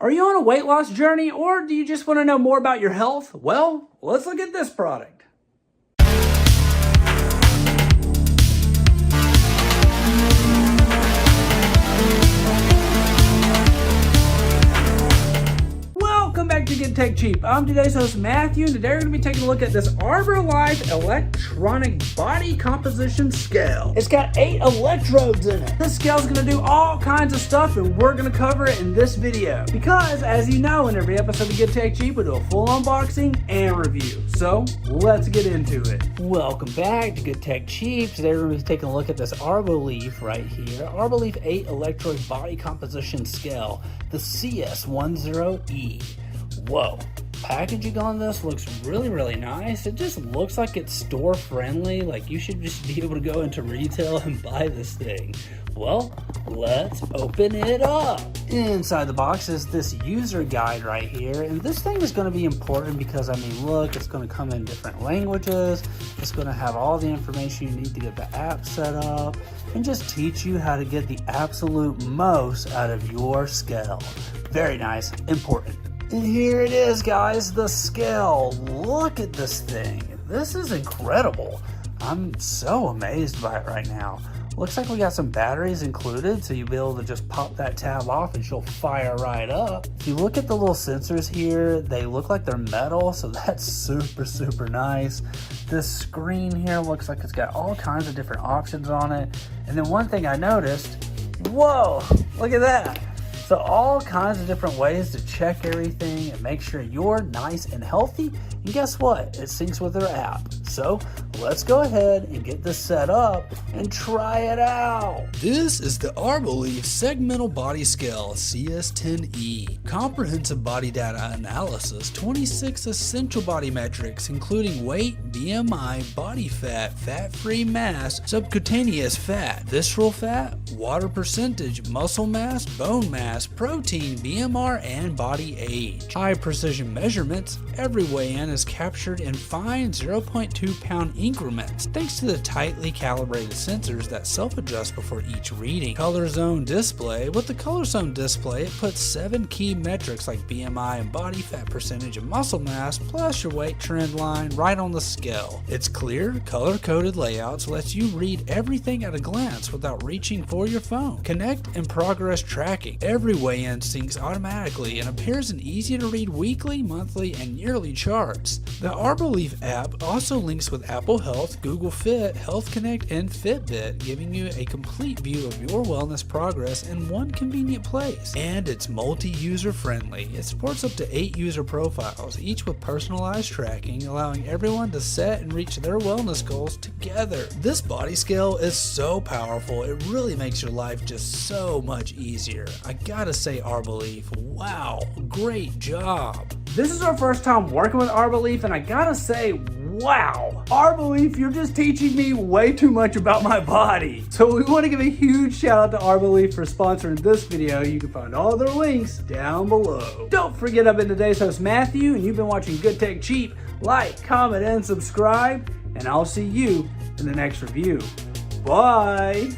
Are you on a weight loss journey, or do you just want to know more about your health? Well, let's look at this product. Welcome back to Get Tech Cheap. I'm today's host Matthew, and today we're going to be taking a look at this arboleaf electronic body composition scale. It's got 8 electrodes in it. This scale is going to do all kinds of stuff, and we're going to cover it in this video. Because, as you know, in every episode of Get Tech Cheap, we do a full unboxing and review. So, let's get into it. Welcome back to Get Tech Cheap. Today we're going to be taking a look at this arboleaf right here. Arboleaf 8 electrode body composition scale, the CS10E. Whoa, packaging on this looks really nice. It just looks like it's store friendly, like you should just be able to go into retail and buy this thing. Well, let's open it up. Inside the box is this user guide right here, and this thing is going to be important because, I mean, look, it's going to come in different languages. It's going to have all the information you need to get the app set up and just teach you how to get the absolute most out of your scale. Very nice, important. And here it is, guys, the scale. Look at this thing. This is incredible. I'm so amazed by it right now. Looks like we got some batteries included, so you'll be able to just pop that tab off and she'll fire right up. If you look at the little sensors here, they look like they're metal, so that's super nice. This screen here looks like it's got all kinds of different options on it. And then one thing I noticed, whoa, look at that. So all kinds of different ways to check everything and make sure you're nice and healthy. And guess what? It syncs with their app. So let's go ahead and get this set up and try it out. This is the arboleaf segmental body scale CS10E. Comprehensive body data analysis, 26 essential body metrics including weight, BMI, body fat, fat-free mass, subcutaneous fat, visceral fat, water percentage, muscle mass, bone mass, protein, BMR, and body age. High precision measurements. Every weigh-in is captured in fine 0.2 pound increments thanks to the tightly calibrated sensors that self-adjust before each reading. Color zone display. With the color zone display, it puts 7 key metrics like BMI and body fat percentage and muscle mass plus your weight trend line right on the scale. Its clear, color-coded layouts lets you read everything at a glance without reaching for your phone. Connect and progress tracking. Every weigh-in syncs automatically and appears in easy-to-read weekly, monthly, and yearly charts. The arboleaf app also links with Apple Health, Google Fit, Health Connect, and Fitbit, giving you a complete view of your wellness progress in one convenient place. And it's multi-user friendly. It supports up to 8 user profiles, each with personalized tracking, allowing everyone to set and reach their wellness goals together. This body scale is so powerful, it really makes your life just so much easier. I gotta say, arboleaf, wow, great job. This is our first time working with arboleaf, and I gotta say, wow, arboleaf, you're just teaching me way too much about my body. So we want to give a huge shout out to arboleaf for sponsoring this video. You can find all their links down below. Don't forget, I've been today's host Matthew, and you've been watching Good Tech Cheap. Like, comment, and subscribe, and I'll see you in the next review. Bye.